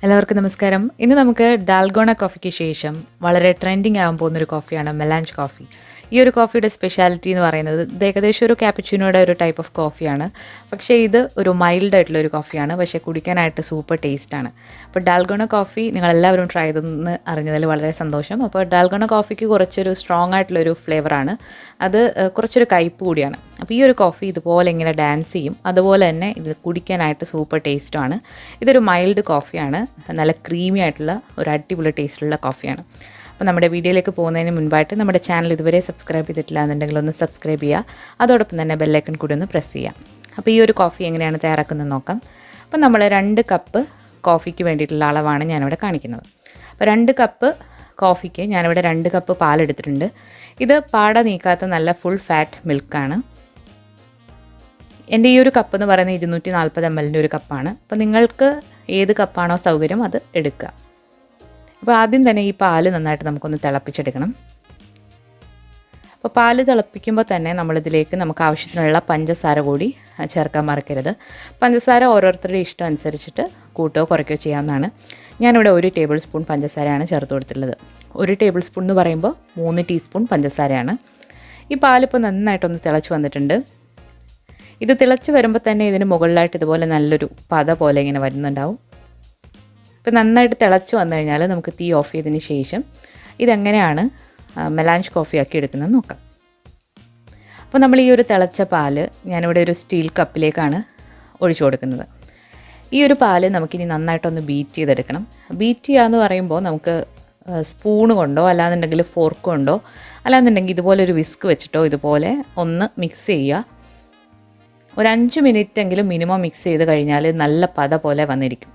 എല്ലാവർക്കും നമസ്കാരം. ഇന്ന് നമുക്ക് ഡാൽഗോണ കോഫിക്ക് ശേഷം വളരെ ട്രെൻഡിങ് ആകാൻ പോകുന്നൊരു കോഫിയാണ് മെലാഞ്ച് കോഫി. ഈ ഒരു കോഫിയുടെ സ്പെഷ്യാലിറ്റി എന്ന് പറയുന്നത് ഇത് ഏകദേശം ഒരു ക്യാപ്പുച്ചിനോയുടെ ഒരു ടൈപ്പ് ഓഫ് കോഫിയാണ്. പക്ഷേ ഇത് ഒരു മൈൽഡ് ആയിട്ടുള്ള ഒരു കോഫിയാണ്. പക്ഷേ കുടിക്കാനായിട്ട് സൂപ്പർ ടേസ്റ്റാണ്. അപ്പോൾ ഡാൽഗോണ കോഫി നിങ്ങളെല്ലാവരും ട്രൈ ചെയ്തെന്ന് അറിഞ്ഞതിൽ വളരെ സന്തോഷം. അപ്പോൾ ഡാൽഗോണ കോഫിക്ക് കുറച്ചൊരു സ്ട്രോങ് ആയിട്ടുള്ളൊരു ഫ്ലേവറാണ്. അത് കുറച്ചൊരു കയ്പ്പ് കൂടിയാണ്. അപ്പോൾ ഈ ഒരു കോഫി ഇതുപോലെ ഇങ്ങനെ ഡാൻസ് ചെയ്യും. അതുപോലെ തന്നെ ഇത് കുടിക്കാനായിട്ട് സൂപ്പർ ടേസ്റ്റുമാണ്. ഇതൊരു മൈൽഡ് കോഫിയാണ്. നല്ല ക്രീമി ആയിട്ടുള്ള ഒരു അടിപൊളി ടേസ്റ്റുള്ള കോഫിയാണ്. അപ്പോൾ നമ്മുടെ വീഡിയോയിലേക്ക് പോകുന്നതിന് മുൻപായിട്ട് നമ്മുടെ ചാനൽ ഇതുവരെ സബ്സ്ക്രൈബ് ചെയ്തിട്ടില്ല എന്നുണ്ടെങ്കിൽ ഒന്ന് സബ്സ്ക്രൈബ് ചെയ്യുക. അതോടൊപ്പം തന്നെ ബെല്ലൈക്കൺ കൂടി ഒന്ന് പ്രസ് ചെയ്യുക. അപ്പോൾ ഈ ഒരു കോഫി എങ്ങനെയാണ് തയ്യാറാക്കുന്നത് നോക്കാം. അപ്പോൾ നമ്മൾ 2 കപ്പ് കോഫിക്ക് വേണ്ടിയിട്ടുള്ള അളവാണ് ഞാനിവിടെ കാണിക്കുന്നത്. അപ്പോൾ 2 കപ്പ് കോഫിക്ക് ഞാനിവിടെ 2 കപ്പ് പാലെടുത്തിട്ടുണ്ട്. ഇത് പാട നീക്കാത്ത നല്ല ഫുൾ ഫാറ്റ് മിൽക്കാണ്. എൻ്റെ ഈ ഒരു കപ്പ് എന്ന് പറയുന്നത് 240 ml ഒരു കപ്പാണ്. അപ്പോൾ നിങ്ങൾക്ക് ഏത് കപ്പാണോ സൗകര്യം അത് എടുക്കുക. അപ്പോൾ ആദ്യം തന്നെ ഈ പാല് നന്നായിട്ട് നമുക്കൊന്ന് തിളപ്പിച്ചെടുക്കണം. അപ്പോൾ പാല് തിളപ്പിക്കുമ്പോൾ തന്നെ നമ്മളിതിലേക്ക് നമുക്ക് ആവശ്യത്തിനുള്ള പഞ്ചസാര കൂടി ചേർക്കാൻ മറക്കരുത്. പഞ്ചസാര ഓരോരുത്തരുടെ ഇഷ്ടം അനുസരിച്ചിട്ട് കൂട്ടുകയോ കുറയ്ക്കുകയോ ചെയ്യാവുന്നതാണ്. ഞാനിവിടെ 1 ടേബിൾ സ്പൂൺ പഞ്ചസാരയാണ് ചേർത്ത് കൊടുത്തിട്ടുള്ളത്. 1 ടേബിൾ സ്പൂൺ എന്ന് പറയുമ്പോൾ 3 ടീസ്പൂൺ പഞ്ചസാരയാണ്. ഈ പാലിപ്പോൾ നന്നായിട്ടൊന്ന് തിളച്ച് വന്നിട്ടുണ്ട്. ഇത് തിളച്ച് വരുമ്പോൾ തന്നെ ഇതിന് മുകളിലായിട്ട് ഇതുപോലെ നല്ലൊരു പത പോലെ ഇങ്ങനെ വരുന്നുണ്ടാവും. ഇപ്പോൾ നന്നായിട്ട് തിളച്ച് വന്നു കഴിഞ്ഞാൽ നമുക്ക് തീ ഓഫ് ചെയ്തതിന് ശേഷം ഇതെങ്ങനെയാണ് മെലാഞ്ച് കോഫി ആക്കി എടുക്കുന്നത് നോക്കാം. അപ്പോൾ നമ്മൾ ഈ ഒരു തിളച്ച പാല് ഞാനിവിടെ ഒരു സ്റ്റീൽ കപ്പിലേക്കാണ് ഒഴിച്ചു കൊടുക്കുന്നത്. ഈ ഒരു പാല് നമുക്കിനി നന്നായിട്ടൊന്ന് ബീറ്റ് ചെയ്തെടുക്കണം. ബീറ്റ് ചെയ്യുക എന്ന് പറയുമ്പോൾ നമുക്ക് സ്പൂണ് കൊണ്ടോ അല്ലാന്നുണ്ടെങ്കിൽ ഫോർക്ക് കൊണ്ടോ അല്ലാന്നുണ്ടെങ്കിൽ ഇതുപോലെ ഒരു വിസ്ക് വെച്ചിട്ടോ ഇതുപോലെ ഒന്ന് മിക്സ് ചെയ്യുക. ഒരു 5 മിനിറ്റെങ്കിലും മിനിമം മിക്സ് ചെയ്ത് കഴിഞ്ഞാൽ നല്ല പത പോലെ വന്നിരിക്കും.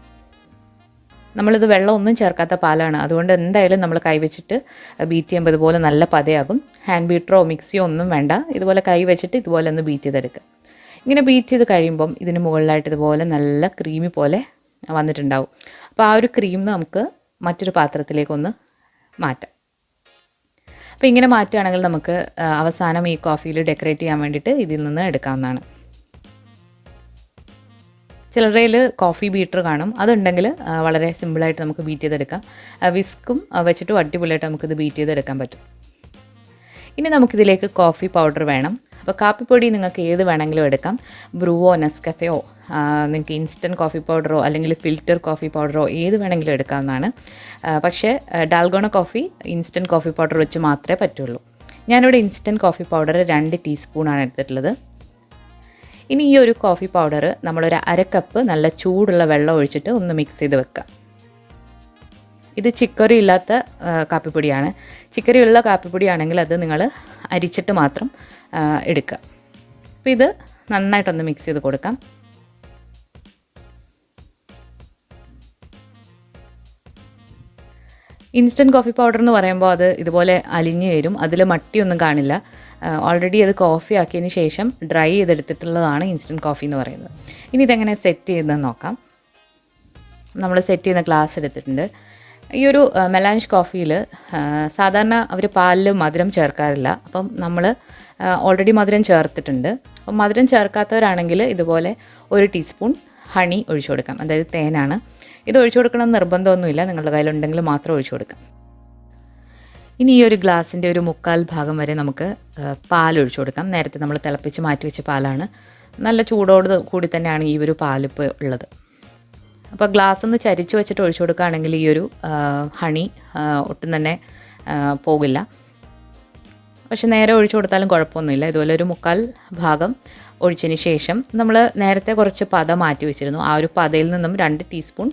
നമ്മളിത് വെള്ളമൊന്നും ചേർക്കാത്ത പാലാണ്. അതുകൊണ്ട് എന്തായാലും നമ്മൾ കൈവച്ചിട്ട് ബീറ്റ് ചെയ്യുമ്പോൾ ഇതുപോലെ നല്ല പതയാകും. ഹാൻഡ് ബീറ്ററോ മിക്സിയോ ഒന്നും വേണ്ട. ഇതുപോലെ കൈ വെച്ചിട്ട് ഇതുപോലെ ഒന്ന് ബീറ്റ് ചെയ്തെടുക്കുക. ഇങ്ങനെ ബീറ്റ് ചെയ്ത് കഴിയുമ്പം ഇതിന് മുകളിലായിട്ട് ഇതുപോലെ നല്ല ക്രീമി പോലെ വന്നിട്ടുണ്ടാവും. അപ്പോൾ ആ ഒരു ക്രീം നമുക്ക് മറ്റൊരു പാത്രത്തിലേക്കൊന്ന് മാറ്റാം. അപ്പോൾ ഇങ്ങനെ മാറ്റുകയാണെങ്കിൽ നമുക്ക് അവസാനം ഈ കോഫിയിൽ ഡെക്കറേറ്റ് ചെയ്യാൻ വേണ്ടിയിട്ട് ഇതിൽ നിന്ന് എടുക്കാവുന്നതാണ്. ചിലരയിൽ കോഫി ബീറ്റർ കാണും. അതുണ്ടെങ്കിൽ വളരെ സിമ്പിളായിട്ട് നമുക്ക് ബീറ്റ് ചെയ്തെടുക്കാം. വിസ്കും വെച്ചിട്ട് അടിപൊളിയായിട്ട് നമുക്കിത് ബീറ്റ് ചെയ്തെടുക്കാൻ പറ്റും. ഇനി നമുക്കിതിലേക്ക് കോഫി പൗഡർ വേണം. അപ്പോൾ കാപ്പിപ്പൊടി നിങ്ങൾക്ക് ഏത് വേണമെങ്കിലും എടുക്കാം. ബ്രൂവോ നെസ്കഫെയോ നിങ്ങൾക്ക് ഇൻസ്റ്റൻറ്റ് കോഫി പൗഡറോ അല്ലെങ്കിൽ ഫിൽറ്റർ കോഫി പൗഡറോ ഏത് വേണമെങ്കിലും എടുക്കാവുന്നതാണ്. പക്ഷേ Dalgona coffee instant coffee powder വെച്ച് മാത്രമേ പറ്റുള്ളൂ. ഞാനിവിടെ ഇൻസ്റ്റൻറ്റ് കോഫി പൗഡർ 2 ടീസ്പൂണാണ് എടുത്തിട്ടുള്ളത്. ഇനി ഈ ഒരു കോഫി പൗഡർ നമ്മളൊരു 1/2 കപ്പ് നല്ല ചൂടുള്ള വെള്ളം ഒഴിച്ചിട്ട് ഒന്ന് മിക്സ് ചെയ്ത് വെക്കുക. ഇത് ചിക്കറി ഇല്ലാത്ത കാപ്പിപ്പൊടിയാണ്. ചിക്കറി ഉള്ള കാപ്പിപ്പൊടിയാണെങ്കിൽ അത് നിങ്ങൾ അരിച്ചിട്ട് മാത്രം എടുക്കുക. അപ്പോൾ ഇത് നന്നായിട്ടൊന്ന് മിക്സ് ചെയ്ത് കൊടുക്കാം. ഇൻസ്റ്റൻറ്റ് കോഫി പൗഡർ എന്ന് പറയുമ്പോൾ അത് ഇതുപോലെ അലിഞ്ഞു വരും. അതിൽ മട്ടിയൊന്നും കാണില്ല. ഓൾറെഡി അത് കോഫി ആക്കിയതിന് ശേഷം ഡ്രൈ ചെയ്തെടുത്തിട്ടുള്ളതാണ് ഇൻസ്റ്റൻറ്റ് കോഫി എന്ന് പറയുന്നത്. ഇനി ഇതെങ്ങനെ സെറ്റ് ചെയ്യുന്നതെന്ന് നോക്കാം. നമ്മൾ സെറ്റ് ചെയ്യുന്ന ഗ്ലാസ് എടുത്തിട്ടുണ്ട്. ഈ ഒരു മെലാഞ്ച് കോഫിയിൽ സാധാരണ അവർ പാലിൽ മധുരം ചേർക്കാറില്ല. അപ്പം നമ്മൾ ഓൾറെഡി മധുരം ചേർത്തിട്ടുണ്ട്. അപ്പം മധുരം ചേർക്കാത്തവരാണെങ്കിൽ ഇതുപോലെ 1 ടീസ്പൂൺ ഹണി ഒഴിച്ചു കൊടുക്കാം. അതായത് തേനാണ്. ഇത് ഒഴിച്ചു കൊടുക്കണം നിർബന്ധമൊന്നുമില്ല. നിങ്ങളുടെ കയ്യിലുണ്ടെങ്കിൽ മാത്രം ഒഴിച്ചു കൊടുക്കാം. ഇനി ഈ ഒരു ഗ്ലാസിൻ്റെ ഒരു 1/4 ഭാഗം വരെ നമുക്ക് പാലൊഴിച്ചു കൊടുക്കാം. നേരത്തെ നമ്മൾ തിളപ്പിച്ച് മാറ്റി വെച്ച പാലാണ്. നല്ല ചൂടോട് കൂടി തന്നെയാണ് ഈ ഒരു പാലിപ്പോൾ ഉള്ളത്. അപ്പോൾ ഗ്ലാസ് ഒന്ന് ചരിച്ച് വെച്ചിട്ട് ഒഴിച്ചു കൊടുക്കുകയാണെങ്കിൽ ഈ ഒരു ഹണി ഒട്ടും തന്നെ പോകില്ല. പക്ഷെ നേരെ ഒഴിച്ചു കൊടുത്താലും കുഴപ്പമൊന്നുമില്ല. ഇതുപോലെ ഒരു 1/4 ഭാഗം ഒഴിച്ചതിന് ശേഷം നമ്മൾ നേരത്തെ കുറച്ച് പത മാറ്റി വെച്ചിരുന്നു. ആ ഒരു പതയിൽ നിന്നും 2 ടീസ്പൂൺ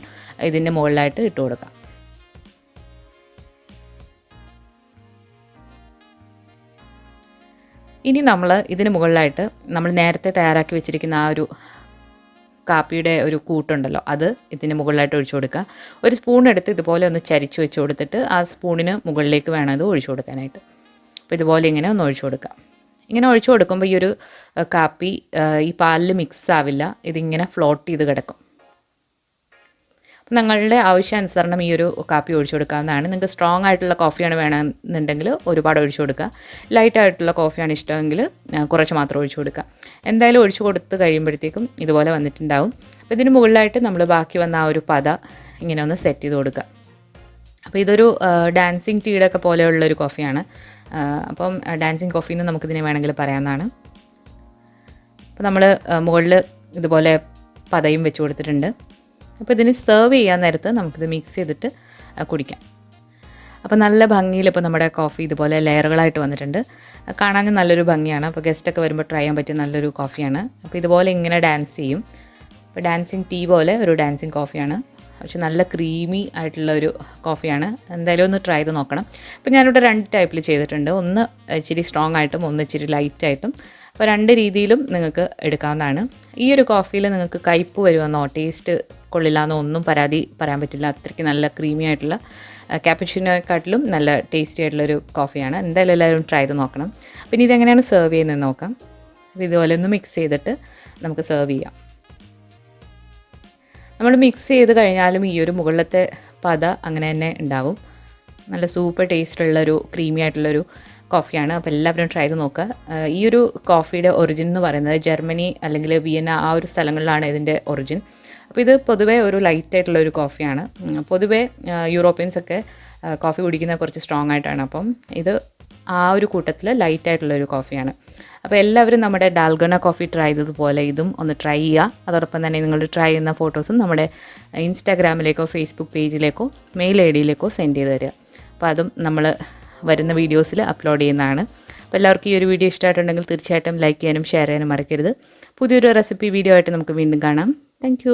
ഇതിൻ്റെ മുകളിലായിട്ട് ഇട്ട് കൊടുക്കാം. ഇനി നമ്മൾ ഇതിന് മുകളിലായിട്ട് നമ്മൾ നേരത്തെ തയ്യാറാക്കി വെച്ചിരിക്കുന്ന ആ ഒരു കാപ്പിയുടെ ഒരു കൂട്ടുണ്ടല്ലോ അത് ഇതിന് മുകളിലായിട്ട് ഒഴിച്ചു കൊടുക്കുക. ഒരു സ്പൂൺ എടുത്ത് ഇതുപോലെ ഒന്ന് ചരിച്ച് വെച്ച് കൊടുത്തിട്ട് ആ സ്പൂണിന് മുകളിലേക്ക് വേണം അത് ഒഴിച്ചു കൊടുക്കാനായിട്ട്. അപ്പോൾ ഇതുപോലെ ഇങ്ങനെ ഒന്ന് ഒഴിച്ചു കൊടുക്കുക. ഇങ്ങനെ ഒഴിച്ചു കൊടുക്കുമ്പോൾ ഈ ഒരു കാപ്പി ഈ പാലിൽ മിക്സ് ആവില്ല. ഇതിങ്ങനെ ഫ്ലോട്ട് ചെയ്ത് കിടക്കും. നിങ്ങളുടെ ആവശ്യാനുസരണം ഈ ഒരു കാപ്പി ഒഴിച്ചു കൊടുക്കാവുന്നതാണ്. നിങ്ങൾക്ക് സ്ട്രോങ് ആയിട്ടുള്ള കോഫിയാണ് വേണമെന്നുണ്ടെങ്കിൽ ഒരുപാട് ഒഴിച്ചു കൊടുക്കുക. ലൈറ്റ് ആയിട്ടുള്ള കോഫിയാണ് ഇഷ്ടമെങ്കിൽ കുറച്ച് മാത്രം ഒഴിച്ചു കൊടുക്കുക. എന്തായാലും ഒഴിച്ചു കൊടുത്ത് കഴിയുമ്പോഴത്തേക്കും ഇതുപോലെ വന്നിട്ടുണ്ടാവും. അപ്പോൾ ഇതിന് മുകളിലായിട്ട് നമ്മൾ ബാക്കി വന്ന ആ ഒരു പത ഇങ്ങനെ ഒന്ന് സെറ്റ് ചെയ്ത് കൊടുക്കുക. അപ്പോൾ ഇതൊരു ഡാൻസിങ് ടീയുടെ ഒക്കെ പോലെയുള്ളൊരു കോഫിയാണ്. അപ്പം ഡാൻസിങ് കോഫി എന്ന് നമുക്കിതിനെ വേണമെങ്കിൽ പറയാവുന്നതാണ്. അപ്പോൾ നമ്മൾ മുകളിൽ ഇതുപോലെ പതയും വെച്ച് കൊടുത്തിട്ടുണ്ട്. അപ്പോൾ ഇതിന് സെർവ് ചെയ്യാൻ നേരത്ത് നമുക്കിത് മിക്സ് ചെയ്തിട്ട് കുടിക്കാം. അപ്പോൾ നല്ല ഭംഗിയിൽ ഇപ്പോൾ നമ്മുടെ കോഫി ഇതുപോലെ ലെയറുകളായിട്ട് വന്നിട്ടുണ്ട്. കാണാൻ നല്ലൊരു ഭംഗിയാണ്. അപ്പോൾ ഗസ്റ്റൊക്കെ വരുമ്പോൾ ട്രൈ ചെയ്യാൻ പറ്റിയ നല്ലൊരു കോഫിയാണ്. അപ്പോൾ ഇതുപോലെ ഇങ്ങനെ ഡാൻസ് ചെയ്യും. അപ്പോൾ ഡാൻസിങ് ടീ പോലെ ഒരു ഡാൻസിങ് കോഫിയാണ്. പക്ഷെ നല്ല ക്രീമി ആയിട്ടുള്ള ഒരു കോഫിയാണ്. എന്തായാലും ഒന്ന് ട്രൈ ചെയ്ത് നോക്കണം. അപ്പോൾ ഞാനിവിടെ 2 ടൈപ്പിൽ ചെയ്തിട്ടുണ്ട്. ഒന്ന് ഇച്ചിരി സ്ട്രോങ് ആയിട്ടും ഒന്ന് ഇച്ചിരി ലൈറ്റായിട്ടും. അപ്പോൾ 2 രീതിയിലും നിങ്ങൾക്ക് എടുക്കാവുന്നതാണ്. ഈ ഒരു കോഫിയിൽ നിങ്ങൾക്ക് കയ്പ്പ് വരുമെന്നോ ടേസ്റ്റ് കൊള്ളില്ലാന്നോ ഒന്നും പരാതി പറയാൻ പറ്റില്ല. അത്രയ്ക്ക് നല്ല ക്രീമി ആയിട്ടുള്ള ക്യാപ്പുച്ചിനോയെക്കാട്ടിലും നല്ല ടേസ്റ്റി ആയിട്ടുള്ളൊരു കോഫിയാണ്. എന്തായാലും എല്ലാവരും ട്രൈ ചെയ്ത് നോക്കണം. പിന്നെ ഇതെങ്ങനെയാണ് സെർവ് ചെയ്യുന്നത് നോക്കാം. അപ്പോൾ ഇതുപോലെ ഒന്ന് മിക്സ് ചെയ്തിട്ട് നമുക്ക് സെർവ് ചെയ്യാം. നമ്മൾ മിക്സ് ചെയ്ത് കഴിഞ്ഞാലും ഈ ഒരു മുകളിലത്തെ പത അങ്ങനെ തന്നെ ഉണ്ടാവും. നല്ല സൂപ്പർ ടേസ്റ്റുള്ളൊരു ക്രീമി ആയിട്ടുള്ളൊരു കോഫിയാണ്. അപ്പോൾ എല്ലാവരും ട്രൈ ചെയ്ത് നോക്കുക. ഈ ഒരു കോഫിയുടെ ഒറിജിൻ എന്ന് പറയുന്നത് ജർമ്മനി അല്ലെങ്കിൽ വിയന്ന ആ ഒരു സ്ഥലങ്ങളിലാണ് ഇതിൻ്റെ ഒറിജിൻ. അപ്പോൾ ഇത് പൊതുവേ ഒരു ലൈറ്റായിട്ടുള്ളൊരു കോഫിയാണ്. പൊതുവേ യൂറോപ്യൻസൊക്കെ കോഫി കുടിക്കുന്നത് കുറച്ച് സ്ട്രോങ് ആയിട്ടാണ്. അപ്പം ഇത് ആ ഒരു കൂട്ടത്തിൽ ലൈറ്റായിട്ടുള്ളൊരു കോഫിയാണ്. അപ്പോൾ എല്ലാവരും നമ്മുടെ ഡാൽഗോണ കോഫി ട്രൈ ചെയ്തതുപോലെ ഇതും ഒന്ന് ട്രൈ ചെയ്യുക. അതോടൊപ്പം തന്നെ നിങ്ങൾ ട്രൈ ചെയ്യുന്ന ഫോട്ടോസും നമ്മുടെ ഇൻസ്റ്റാഗ്രാമിലേക്കോ ഫേസ്ബുക്ക് പേജിലേക്കോ മെയിൽ ഐഡിയിലേക്കോ സെൻഡ് ചെയ്ത് തരിക. അപ്പോൾ അതും നമ്മൾ വരുന്ന വീഡിയോസിൽ അപ്ലോഡ് ചെയ്യുന്നതാണ്. അപ്പോൾ എല്ലാവർക്കും ഈ ഒരു വീഡിയോ ഇഷ്ടമായിട്ടുണ്ടെങ്കിൽ തീർച്ചയായിട്ടും ലൈക്ക് ചെയ്യാനും ഷെയർ ചെയ്യാനും മറക്കരുത്. പുതിയൊരു റെസിപ്പി വീഡിയോ ആയിട്ട് നമുക്ക് വീണ്ടും കാണാം. താങ്ക്